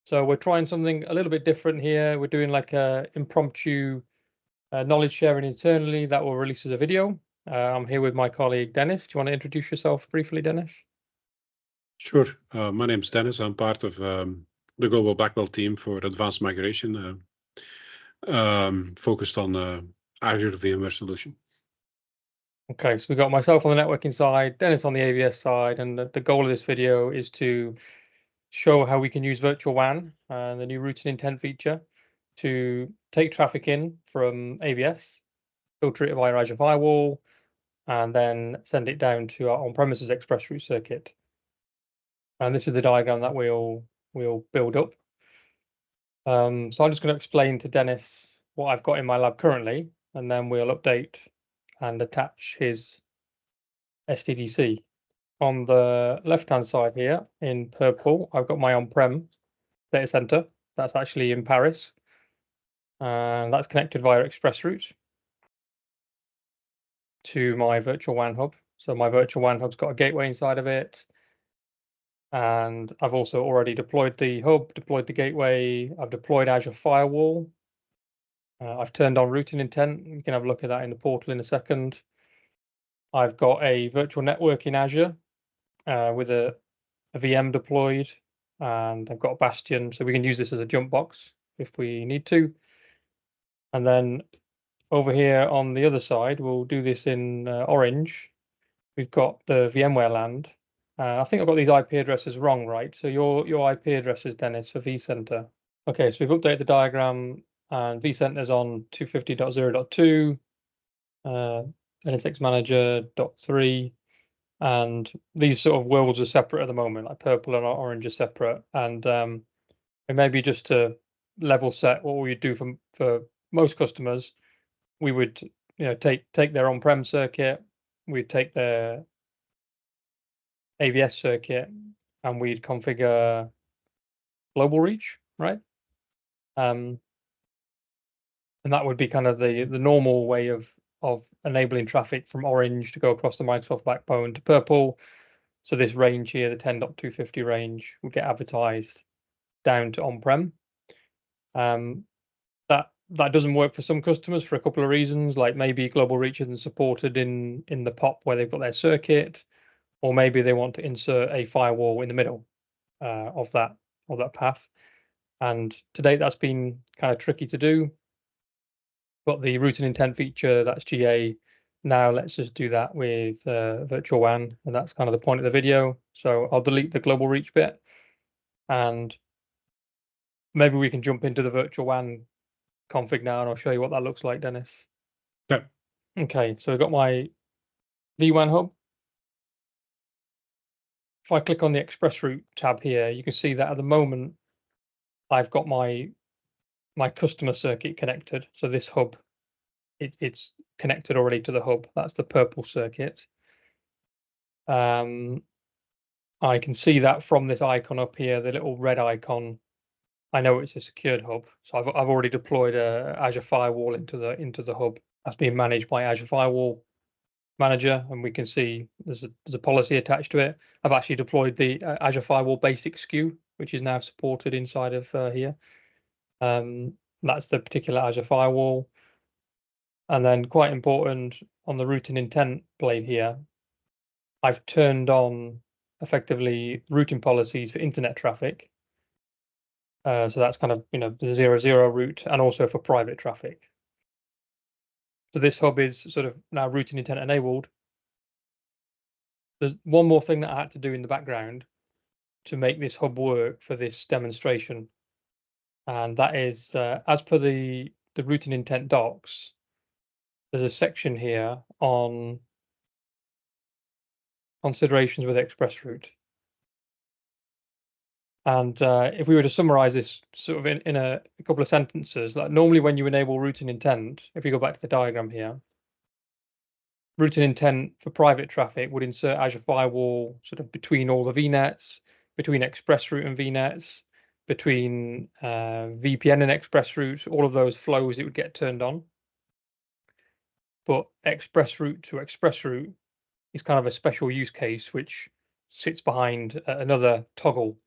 So we're trying something a little bit different here. We're doing like a impromptu knowledge sharing internally that will release as a video. I'm here with my colleague Dennis. Do you want to introduce yourself briefly, Dennis? Sure. My name is Dennis. I'm part of the global Blackwell team for advanced migration, focused on Azure VMware solution. Okay, so we've got myself on the networking side, Dennis on the AVS side, and the goal of this video is to show how we can use Virtual WAN and the new routing intent feature to take traffic in from AVS, filter it via Azure Firewall, and then send it down to our on-premises ExpressRoute circuit. And this is the diagram that we'll build up. So I'm just going to explain to Dennis what I've got in my lab currently, and then we'll update and attach his SDDC. On the left-hand side here in purple, I've got my on-prem data center. That's actually in Paris, and that's connected via ExpressRoute to my virtual WAN hub. So my virtual WAN hub's got a gateway inside of it, and I've also already deployed the hub, deployed the gateway. I've deployed Azure Firewall. I've turned on routing intent. You can have a look at that in the portal in a second. I've got a virtual network in Azure with a VM deployed, and I've got a Bastion, so we can use this as a jump box if we need to. And then over here on the other side, we'll do this in orange. We've got the VMware land. I think I've got these IP addresses wrong, right? So your IP addresses, Dennis, for vCenter. Okay, so we've updated the diagram, and vCenter's on 250.0.2, NSX Manager .3, and these sort of worlds are separate at the moment, like purple and orange are separate. And maybe just to level set what we do for most customers, we would take their on-prem circuit, we'd take their AVS circuit, and we'd configure global reach, right? And that would be kind of the normal way of enabling traffic from orange to go across the Microsoft backbone to purple. So this range here, the 10.250 range, would get advertised down to on-prem. That doesn't work for some customers for a couple of reasons, like maybe global reach isn't supported in the POP where they've got their circuit, or maybe they want to insert a firewall in the middle of that path. And to date, that's been kind of tricky to do. But the routing intent feature, that's GA, now lets us do that with Virtual WAN, and that's kind of the point of the video. So I'll delete the global reach bit, and maybe we can jump into the Virtual WAN config now, and I'll show you what that looks like, Dennis. Yeah. Okay, so I've got my vWAN hub. If I click on the ExpressRoute tab here, you can see that at the moment I've got my customer circuit connected. So this hub, it's connected already to the hub. That's the purple circuit. I can see that from this icon up here, the little red icon. I know it's a secured hub, so I've already deployed a Azure Firewall into the hub. That's being managed by Azure Firewall Manager, and we can see there's a policy attached to it. I've actually deployed the Azure Firewall Basic SKU, which is now supported inside of here. That's the particular Azure Firewall. And then, quite important, on the routing intent blade here, I've turned on effectively routing policies for internet traffic. So that's kind of the 0.0 route, and also for private traffic. So this hub is sort of now routing intent enabled. There's one more thing that I had to do in the background to make this hub work for this demonstration, and that is as per the routing intent docs, there's a section here on considerations with ExpressRoute. And if we were to summarize this sort of in a couple of sentences, like normally when you enable routing intent, if we go back to the diagram here, routing intent for private traffic would insert Azure Firewall sort of between all the VNets, between ExpressRoute and VNets, between VPN and ExpressRoute, all of those flows, it would get turned on. But ExpressRoute to ExpressRoute is kind of a special use case which sits behind another toggle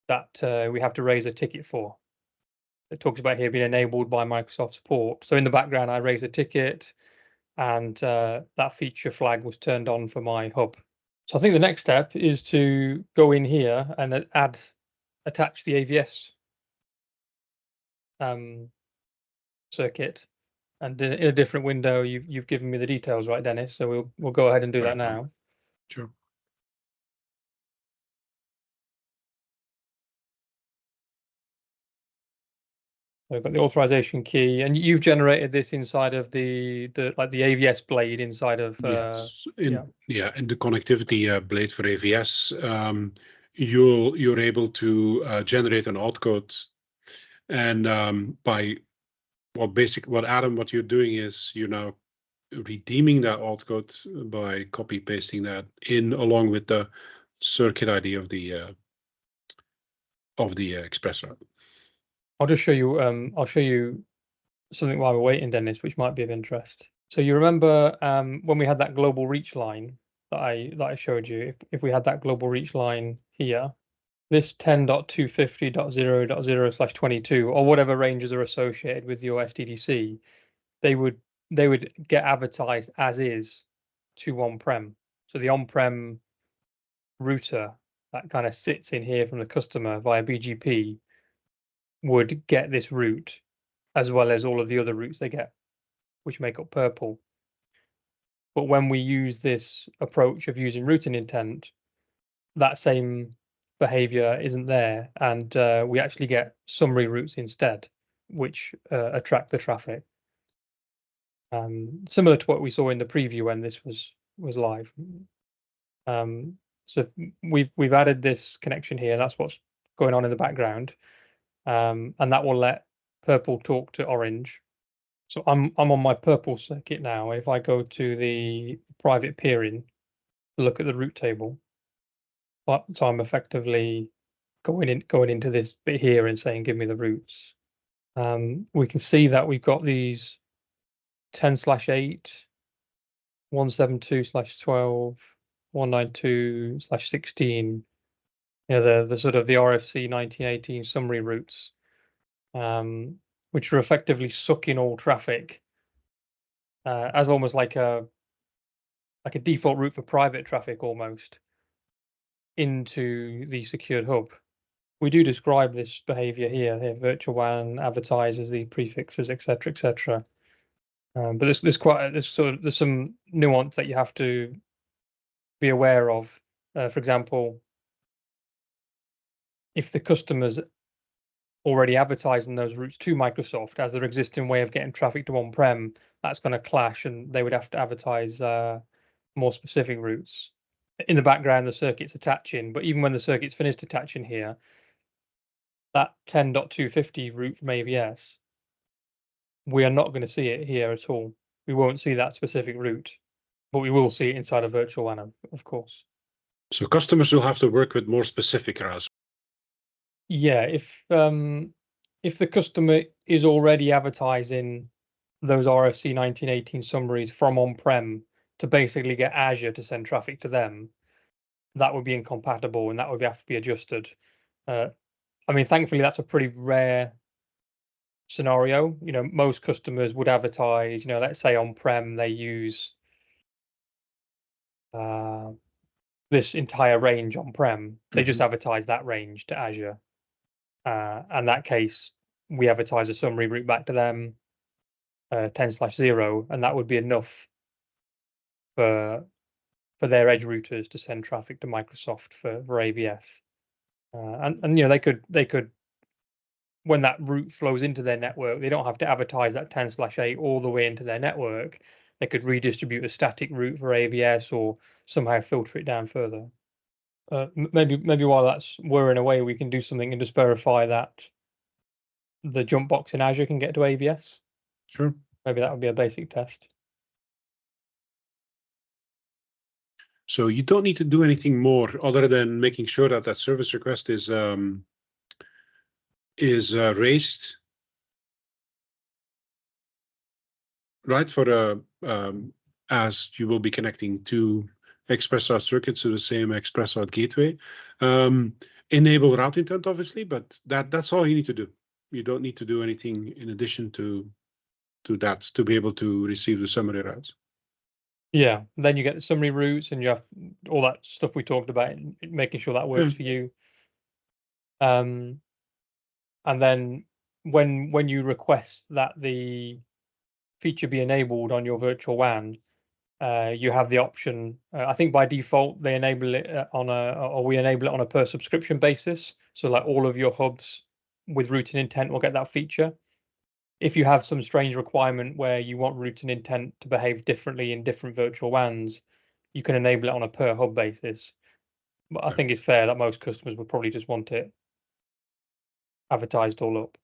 that we have to raise a ticket for. It talks about here being enabled by Microsoft support. So in the background, I raised a ticket, and that feature flag was turned on for my hub. So I think the next step is to go in here and attach the AVS circuit, and in a different window, you've given me the details, right, Dennis? So we'll go ahead and do that now. Sure. We've got the authorization key, and you've generated this inside of the AVS blade inside of yes. In the connectivity blade for AVS, you're able to generate an altcode, and what you're doing is you're now redeeming that altcode by copy pasting that in along with the circuit ID of the ExpressRoute. I'll just show you. I'll show you something while we're waiting, Dennis, which might be of interest. So you remember when we had that global reach line that I showed you? If we had that global reach line here, this 10.250.0.0/22 or whatever ranges are associated with your SDDC, they would get advertised as is to on-prem. So the on-prem router that kind of sits in here from the customer via BGP would get this route, as well as all of the other routes they get, which make up purple. But when we use this approach of using routing intent, that same behavior isn't there, and we actually get summary routes instead, which attract the traffic. Similar to what we saw in the preview when this was live. So we've added this connection here. That's what's going on in the background, and that will let purple talk to orange. So I'm on my purple circuit now. If I go to the private peering to look at the route table, so I'm effectively going into this bit here and saying, give me the routes. We can see that we've got these 10/8, 172/12, 192/16. The sort of the RFC 1918 summary routes, which are effectively sucking all traffic as almost like a default route for private traffic almost into the secured hub. We do describe this behavior here. Virtual WAN advertises the prefixes, etc., etc. But there's some nuance that you have to be aware of. For example, if the customer's already advertising those routes to Microsoft as their existing way of getting traffic to on-prem, that's going to clash, and they would have to advertise more specific routes. In the background, the circuit's attaching, but even when the circuit's finished attaching here, that 10.250 route from AVS, we are not going to see it here at all. We won't see that specific route, but we will see it inside of Virtual WAN, of course. So customers will have to work with more specific routes. Yeah, if the customer is already advertising those RFC 1918 summaries from on-prem to basically get Azure to send traffic to them, that would be incompatible, and that would have to be adjusted. I mean, thankfully, that's a pretty rare scenario. Most customers would advertise, let's say on-prem, they use this entire range on-prem. They just advertise that range to Azure. In that case, we advertise a summary route back to them, 10/0, and that would be enough for their edge routers to send traffic to Microsoft for AVS. And they could, when that route flows into their network, they don't have to advertise that 10/8 all the way into their network. They could redistribute a static route for AVS or somehow filter it down further. Maybe while that's whirring away, we can do something and just verify that the jump box in Azure can get to AVS. Sure. Maybe that would be a basic test. So you don't need to do anything more other than making sure that that service request is raised, right? For as you will be connecting to ExpressRoute circuits to the same ExpressRoute gateway, enable route intent, obviously, but that's all you need to do. You don't need to do anything in addition to that to be able to receive the summary routes. Yeah, then you get the summary routes, and you have all that stuff we talked about, making sure that works for you. And then when you request that the feature be enabled on your virtual WAN, you have the option. I think by default they enable it we enable it on a per subscription basis. So like all of your hubs with routing intent will get that feature. If you have some strange requirement where you want routing intent to behave differently in different virtual WANs, you can enable it on a per hub basis. But I think it's fair that most customers would probably just want it advertised all up.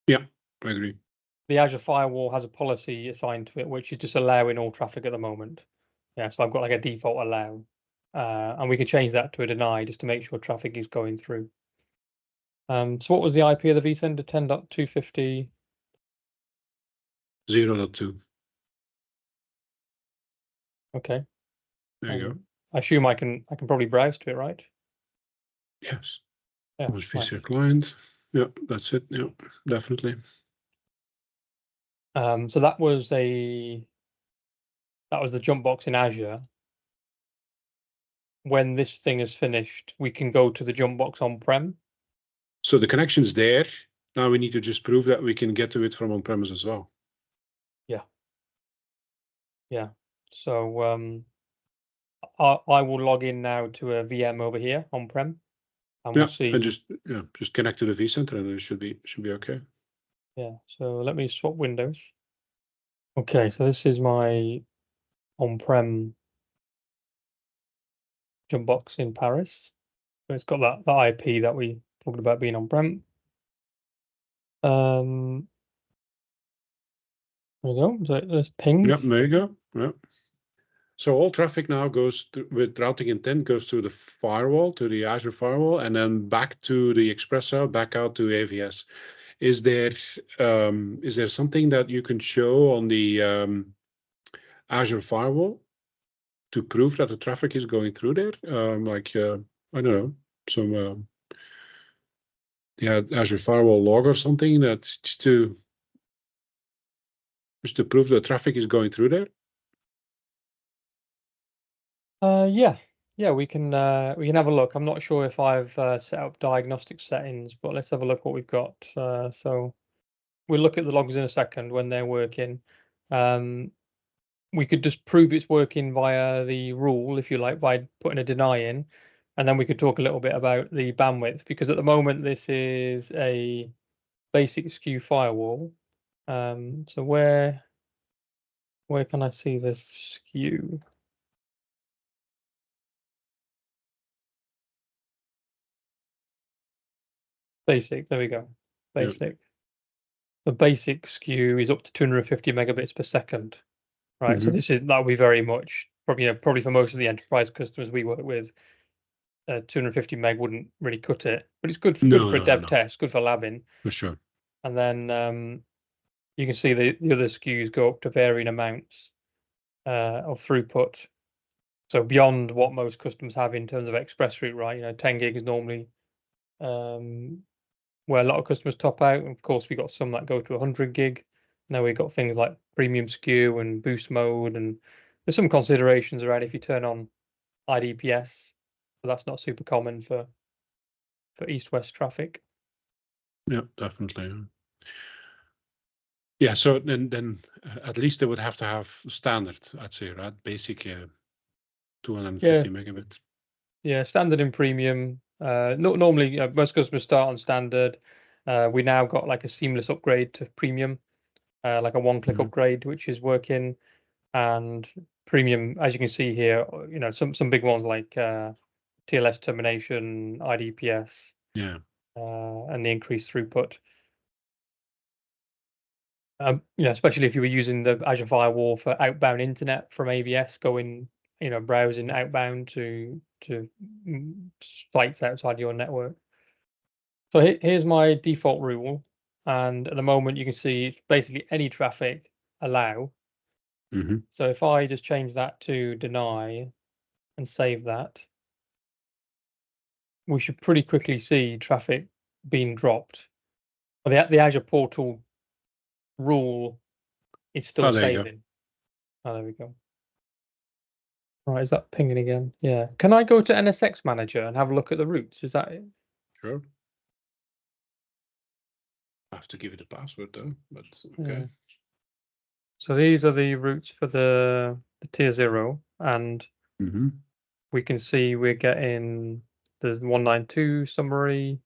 Yeah, I agree. The Azure Firewall has a policy assigned to it, which is just allowing all traffic at the moment. Yeah, so I've got like a default allow, and we can change that to a deny just to make sure traffic is going through. So what was the IP of the vSender? 10.250. 0.2. Okay. There you go. I assume I can probably browse to it, right? Yes. Yeah. vSphere Nice. client. Yeah, that's it. Yeah, definitely. So that was the jump box in Azure. When this thing is finished, we can go to the jump box on-prem. So the connection's there. Now we need to just prove that we can get to it from on-premise as well. Yeah. Yeah. So I will log in now to a VM over here on-prem, and we'll see. And just connect to the vCenter, and it should be okay. Yeah. So let me swap windows. Okay. So this is my on-prem jump box in Paris. So it's got that IP that we talked about being on-prem. There we go. So there's pings. Yeah, there you go. Yeah. So all traffic now goes with routing intent goes to the firewall, to the Azure Firewall, and then back to the ExpressRoute, back out to AVS. Is there something that you can show on the Azure Firewall to prove that the traffic is going through there? I don't know, some Azure Firewall log or something that just to prove that traffic is going through there. Yeah, we can have a look. I'm not sure if I've set up diagnostic settings, but let's have a look what we've got. So we'll look at the logs in a second when they're working. We could just prove it's working via the rule, if you like, by putting a deny in, and then we could talk a little bit about the bandwidth, because at the moment this is a basic SKU firewall. So where can I see this SKU? Basic, there we go. Basic. Yeah. The basic SKU is up to 250 megabits per second, right? Mm-hmm. So that'll be very much probably for most of the enterprise customers we work with, 250 meg wouldn't really cut it, but it's good for a dev test, good for labbing. For sure. And then you can see the other SKUs go up to varying amounts of throughput. So beyond what most customers have in terms of ExpressRoute, right? 10 gig is normally where a lot of customers top out. And of course, we got some that go to 100 gig. Now we've got things like premium SKU and boost mode, and there's some considerations around if you turn on IDPS, but that's not super common for east-west traffic. Yeah, definitely. Yeah, so then at least they would have to have standard, I'd say, right? Basic 250 megabit. Yeah, standard and premium. Normally, most customers start on standard. We now got like a seamless upgrade to premium, like a one-click upgrade, which is working. And premium, as you can see here, some big ones like TLS termination, IDPS, and the increased throughput. Especially if you were using the Azure Firewall for outbound internet from AVS, going, browsing outbound to sites outside your network. So here's my default rule, and at the moment you can see it's basically any traffic allow. So if I just change that to deny and save that, we should pretty quickly see traffic being dropped. Well, the Azure portal rule is still Oh, there you go. saving. Oh, there we go. Right, is that pinging again? Yeah. Can I go to NSX Manager and have a look at the routes? Is that it? Sure. I have to give it a password though, but okay. Yeah. So these are the routes for the tier 0, and we can see we're getting the 192 summary,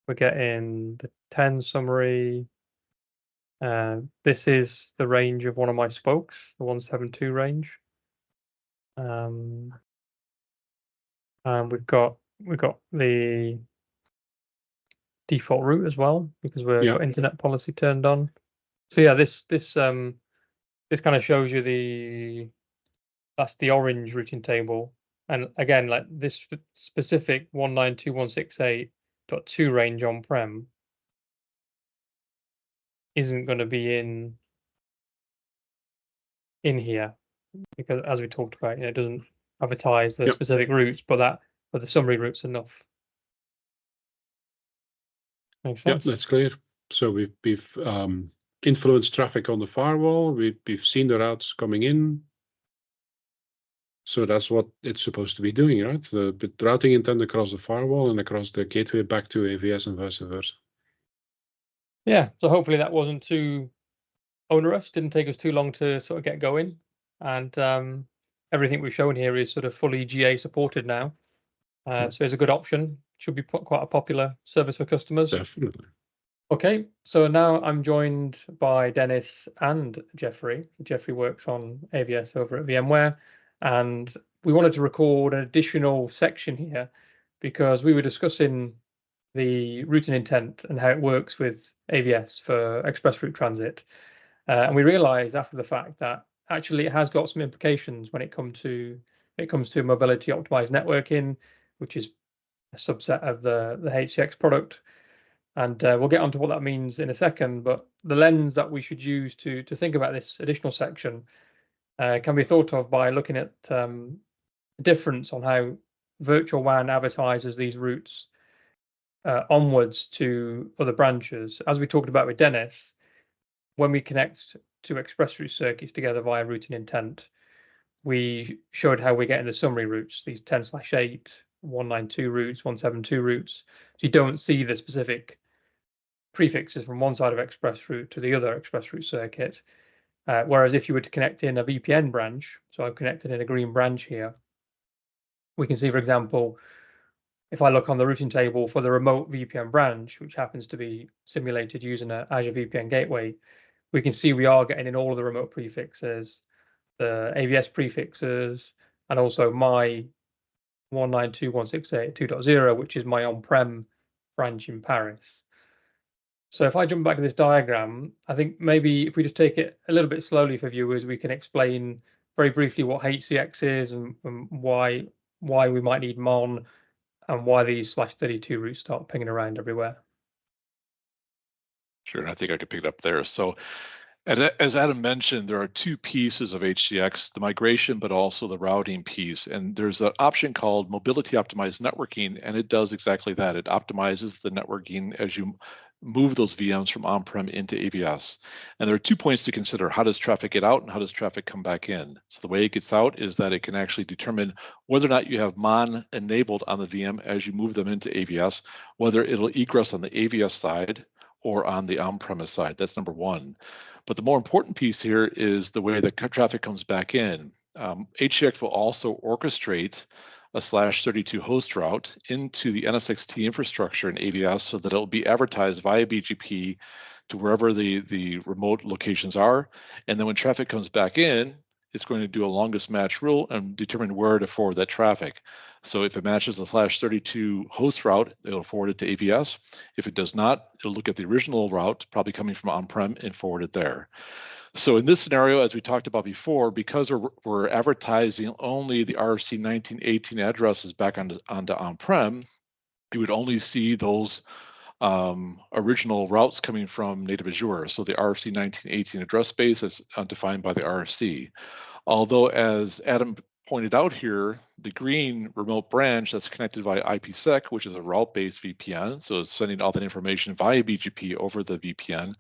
we're getting the 10 summary. This is the range of one of my spokes, the 172 range. And we've got the default route as well, because we've got internet policy turned on. So yeah, this kind of shows you that's the orange routing table. And again, like this specific 192.168.2 range on-prem isn't going to be in here, because as we talked about, it doesn't advertise the specific routes, but the summary route's enough. Makes sense. Yeah, that's clear. So we've influenced traffic on the firewall. We've seen the routes coming in. So that's what it's supposed to be doing, right? The routing intent across the firewall and across the gateway back to AVS and vice versa. Yeah, so hopefully that wasn't too onerous, didn't take us too long to sort of get going. And everything we've shown here is sort of fully GA supported now. So it's a good option. Should be quite a popular service for customers. Definitely. Okay, so now I'm joined by Dennis and Jeffrey. Jeffrey works on AVS over at VMware, and we wanted to record an additional section here because we were discussing the routing intent and how it works with AVS for ExpressRoute transit. And we realized after the fact that actually it has got some implications when it comes to mobility optimized networking, which is a subset of the HCX product. And we'll get onto what that means in a second, but the lens that we should use to think about this additional section can be thought of by looking at the difference on how Virtual WAN advertises these routes onwards to other branches. As we talked about with Dennis, when we connect to ExpressRoute circuits together via routing intent, we showed how we're getting the summary routes, these 10/8, 192 routes, 172 routes. So you don't see the specific prefixes from one side of ExpressRoute to the other ExpressRoute circuit. Whereas if you were to connect in a VPN branch, so I've connected in a green branch here, we can see, for example, if I look on the routing table for the remote VPN branch, which happens to be simulated using an Azure VPN gateway, we can see we are getting in all of the remote prefixes, the AVS prefixes, and also my 192.168.2.0, which is my on-prem branch in Paris. So if I jump back to this diagram, I think maybe if we just take it a little bit slowly for viewers, we can explain very briefly what HCX is and why we might need MON and why these /32 routes start pinging around everywhere. Sure, I think I could pick it up there. So as Adam mentioned, there are two pieces of HCX, the migration, but also the routing piece. And there's an option called mobility optimized networking, and it does exactly that. It optimizes the networking as you move those VMs from on-prem into AVS. And there are 2 points to consider. How does traffic get out and how does traffic come back in? So the way it gets out is that it can actually determine whether or not you have MON enabled on the VM as you move them into AVS, whether it'll egress on the AVS side or on the on-premise side. That's number one. But the more important piece here is the way the traffic comes back in. HCX will also orchestrate a /32 host route into the NSXT infrastructure in AVS so that it will be advertised via BGP to wherever the remote locations are. And then when traffic comes back in, it's going to do a longest match rule and determine where to forward that traffic. So if it matches the /32 host route, it'll forward it to AVS. If it does not, it'll look at the original route, probably coming from on-prem, and forward it there. So in this scenario, as we talked about before, because we're advertising only the RFC 1918 addresses back onto on-prem, you would only see those original routes coming from native Azure. So the RFC 1918 address space is defined by the RFC. Although, as Adam pointed out here, the green remote branch that's connected via IPsec, which is a route-based VPN, so it's sending all that information via BGP over the VPN,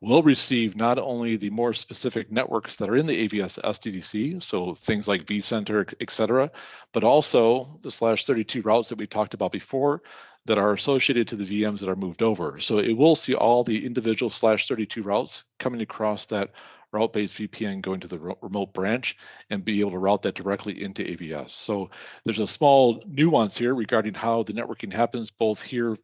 will receive not only the more specific networks that are in the AVS SDDC, so things like vCenter, et cetera, but also the /32 routes that we talked about before that are associated to the VMs that are moved over. So it will see all the individual /32 routes coming across that route-based VPN going to the remote branch and be able to route that directly into AVS. So there's a small nuance here regarding how the networking happens, both here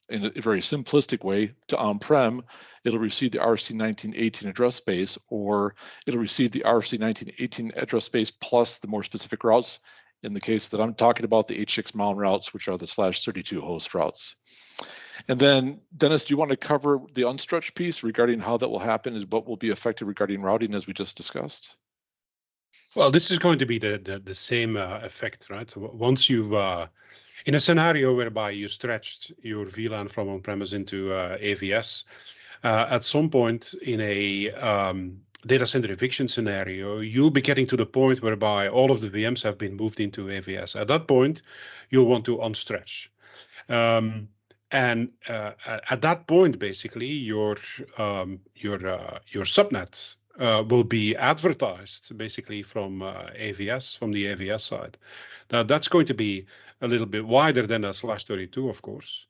in a very simplistic way to on-prem, it'll receive the RC1918 address space, or it'll receive the RC1918 address space plus the more specific routes. In the case that I'm talking about, the HX mount routes, which are the /32 host routes. And then, Dennis, do you want to cover the unstretched piece regarding how that will happen, is what will be affected regarding routing as we just discussed? Well, this is going to be the same effect, right? Once you've in a scenario whereby you stretched your VLAN from on-premise into AVS, at some point in a data center eviction scenario, you'll be getting to the point whereby all of the VMs have been moved into AVS. At that point, you'll want to unstretch. And at that point, basically, your subnet will be advertised basically from AVS, from the AVS side. Now that's going to be a little bit wider than a /32, of course.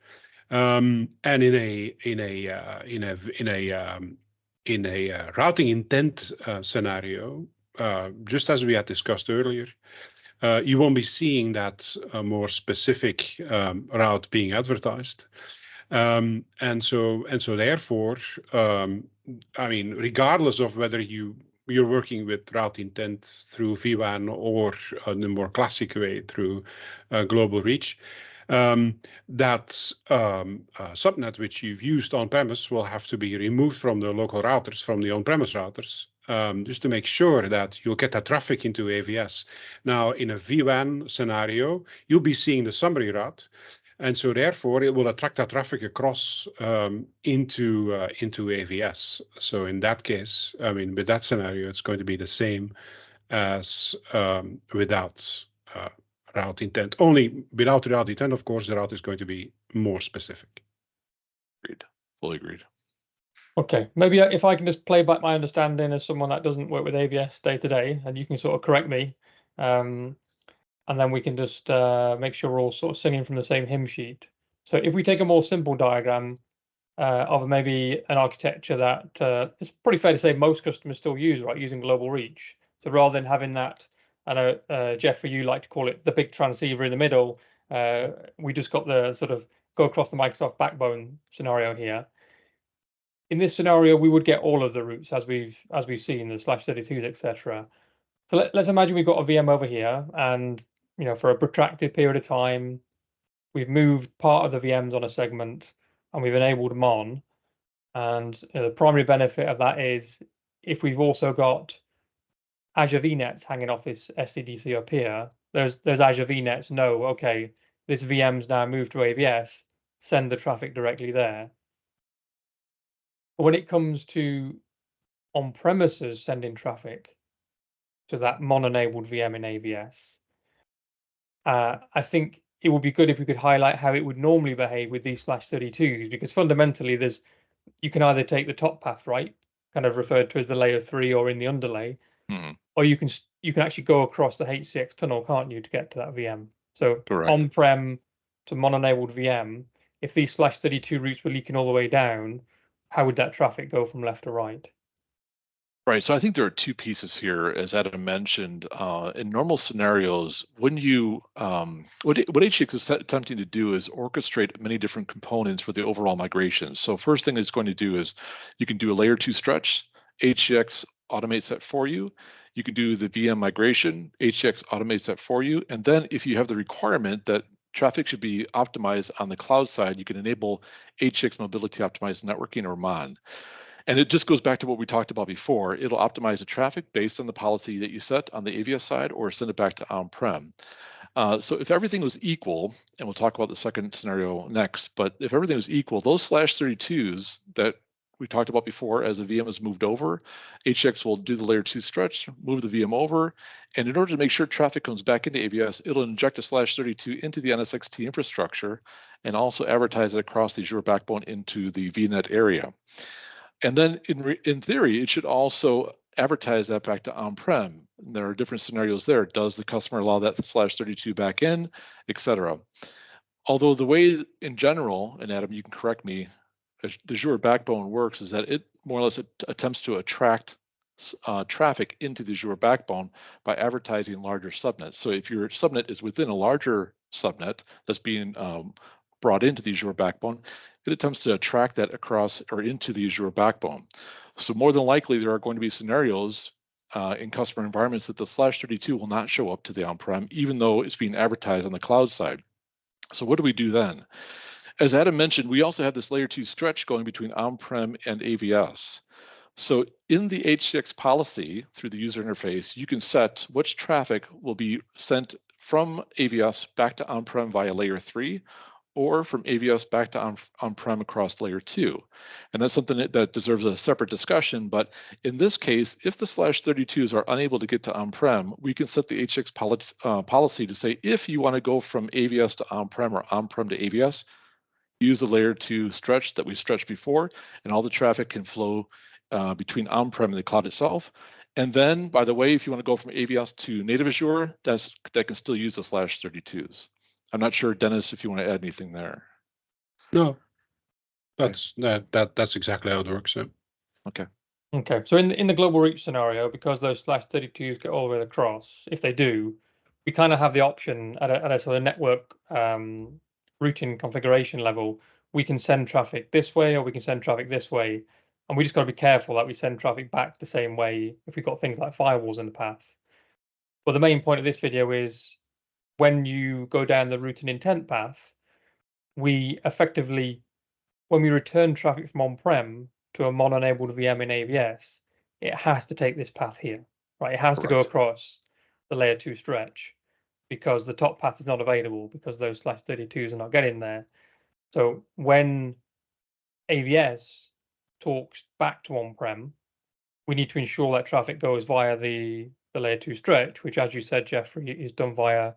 And in a routing intent scenario, just as we had discussed earlier, you won't be seeing that more specific route being advertised. And so therefore, I mean, regardless of whether you're working with route intent through VWAN or in a more classic way through global reach, that subnet which you've used on-premise will have to be removed from the local routers, from the on-premise routers, just to make sure that you'll get that traffic into AVS. Now, in a VWAN scenario, you'll be seeing the summary route, and so therefore it will attract that traffic across into AVS. So in that case, I mean, with that scenario, it's going to be the same as without route intent. Only without route intent, of course, the route is going to be more specific. Agreed. Fully agreed. Okay, maybe if I can just play back my understanding as someone that doesn't work with AVS day to day, and you can sort of correct me, and then we can just make sure we're all sort of singing from the same hymn sheet. So if we take a more simple diagram of maybe an architecture that it's pretty fair to say most customers still use, right, using global reach. So rather than having that, I know, Jeffrey, you like to call it the big transceiver in the middle, we just got the sort of go across the Microsoft backbone scenario here. In this scenario, we would get all of the routes as we've seen, the /32s, etc. So let's imagine we've got a VM over here, and for a protracted period of time, we've moved part of the VMs on a segment, and we've enabled MON. And the primary benefit of that is if we've also got Azure VNets hanging off this SDDC up here, those Azure VNets know, okay, this VM's now moved to AVS, send the traffic directly there. But when it comes to on-premises sending traffic to that MON-enabled VM in AVS, I think it would be good if we could highlight how it would normally behave with these /32s, because fundamentally you can either take the top path, right, kind of referred to as the layer 3 or in the underlay, or you can actually go across the HCX tunnel, can't you, to get to that VM. So on-prem to MON-enabled VM, if these /32 routes were leaking all the way down, how would that traffic go from left to right? Right. So I think there are two pieces here, as Adam mentioned. In normal scenarios, when you what HCX is attempting to do is orchestrate many different components for the overall migration. So first thing it's going to do is you can do a layer 2 stretch. HCX automates that for you. You can do the VM migration. HCX automates that for you. And then if you have the requirement that traffic should be optimized on the cloud side, you can enable HCX mobility optimized networking, or MON. And it just goes back to what we talked about before. It'll optimize the traffic based on the policy that you set on the AVS side, or send it back to on-prem. So if everything was equal, and we'll talk about the second scenario next, but if everything was equal, those /32s that we talked about before, as the VM is moved over, HCX will do the layer 2 stretch, move the VM over, and in order to make sure traffic comes back into AVS, it'll inject a /32 into the NSXT infrastructure and also advertise it across the Azure backbone into the VNet area. And then in theory, it should also advertise that back to on-prem. There are different scenarios there. Does the customer allow that /32 back in, et cetera? Although the way in general, and Adam, you can correct me, the Azure backbone works is that it more or less attempts to attract traffic into the Azure backbone by advertising larger subnets. So if your subnet is within a larger subnet that's being brought into the Azure backbone, it attempts to attract that across or into the Azure backbone. So more than likely, there are going to be scenarios in customer environments that the /32 will not show up to the on-prem, even though it's being advertised on the cloud side. So what do we do then? As Adam mentioned, we also have this layer 2 stretch going between on-prem and AVS. So in the HCX policy through the user interface, you can set which traffic will be sent from AVS back to on-prem via layer 3, or from AVS back to on-prem across layer 2. And that's something that deserves a separate discussion. But in this case, if the /32s are unable to get to on-prem, we can set the HCX policy to say, if you want to go from AVS to on-prem or on-prem to AVS, use the layer 2 stretch that we stretched before, and all the traffic can flow between on-prem and the cloud itself. And then, by the way, if you want to go from AVS to native Azure, that can still use the /32s. I'm not sure, Dennis, if you want to add anything there. No, that's exactly how it works. Yeah. Okay. Okay, so in the global reach scenario, because those /32s get all the way across, if they do, we kind of have the option at a sort of network routing configuration level. We can send traffic this way, or we can send traffic this way, and we just got to be careful that we send traffic back the same way if we've got things like firewalls in the path. But the main point of this video is, when you go down the routing intent path, we effectively, when we return traffic from on-prem to a mon-enabled VM in AVS, it has to take this path here, right? It has to go across the layer 2 stretch, because the top path is not available because those /32s are not getting there. So when AVS talks back to on-prem, we need to ensure that traffic goes via the layer 2 stretch, which, as you said, Jeffrey, is done via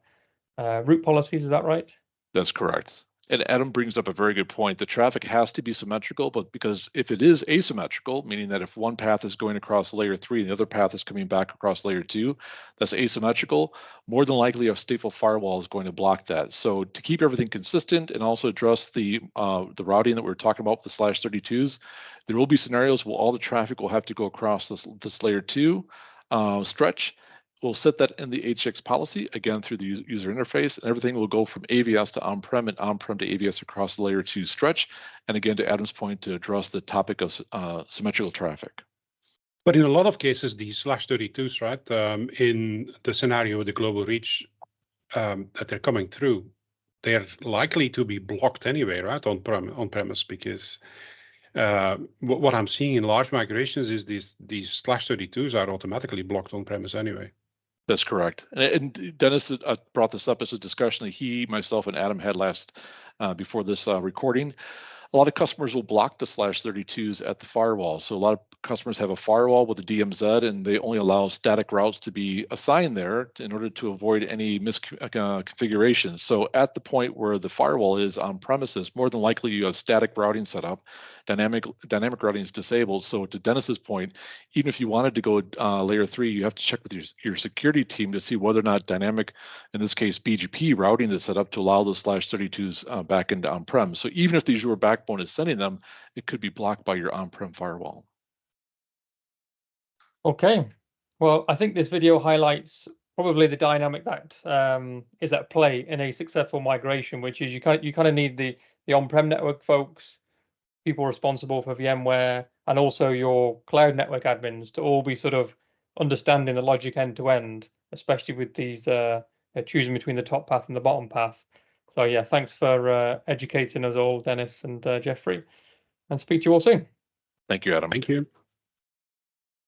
route policies. Is that right? That's correct. And Adam brings up a very good point. The traffic has to be symmetrical, but because if it is asymmetrical, meaning that if one path is going across layer 3 and the other path is coming back across layer 2, that's asymmetrical, more than likely a stateful firewall is going to block that. So to keep everything consistent and also address the routing that we were talking about with the /32s, there will be scenarios where all the traffic will have to go across this layer 2 stretch. We'll set that in the HCX policy, again, through the user interface, and everything will go from AVS to on-prem and on-prem to AVS across the layer 2 stretch. And again, to Adam's point, to address the topic of symmetrical traffic. But in a lot of cases, these /32s, right, in the scenario with the global reach that they're coming through, they're likely to be blocked anyway, right, on-premise, because what I'm seeing in large migrations is these /32s are automatically blocked on-premise anyway. That's correct. And Dennis brought this up as a discussion that he, myself, and Adam had before this recording. A lot of customers will block the /32s at the firewall. So a lot of customers have a firewall with a DMZ, and they only allow static routes to be assigned there in order to avoid any misconfigurations. So at the point where the firewall is on premises, more than likely you have static routing set up. Dynamic routing is disabled. So to Dennis's point, even if you wanted to go layer 3, you have to check with your security team to see whether or not dynamic, in this case BGP routing, is set up to allow the /32s back into on-prem. So even if the Azure backbone is sending them, it could be blocked by your on-prem firewall. Okay. Well, I think this video highlights probably the dynamic that is at play in a successful migration, which is you kind of need the on-prem network folks, people responsible for VMware, and also your cloud network admins to all be sort of understanding the logic end to end, especially with these choosing between the top path and the bottom path. So yeah, thanks for educating us all, Dennis and Jeffrey, and speak to you all soon. Thank you, Adam. Thank you.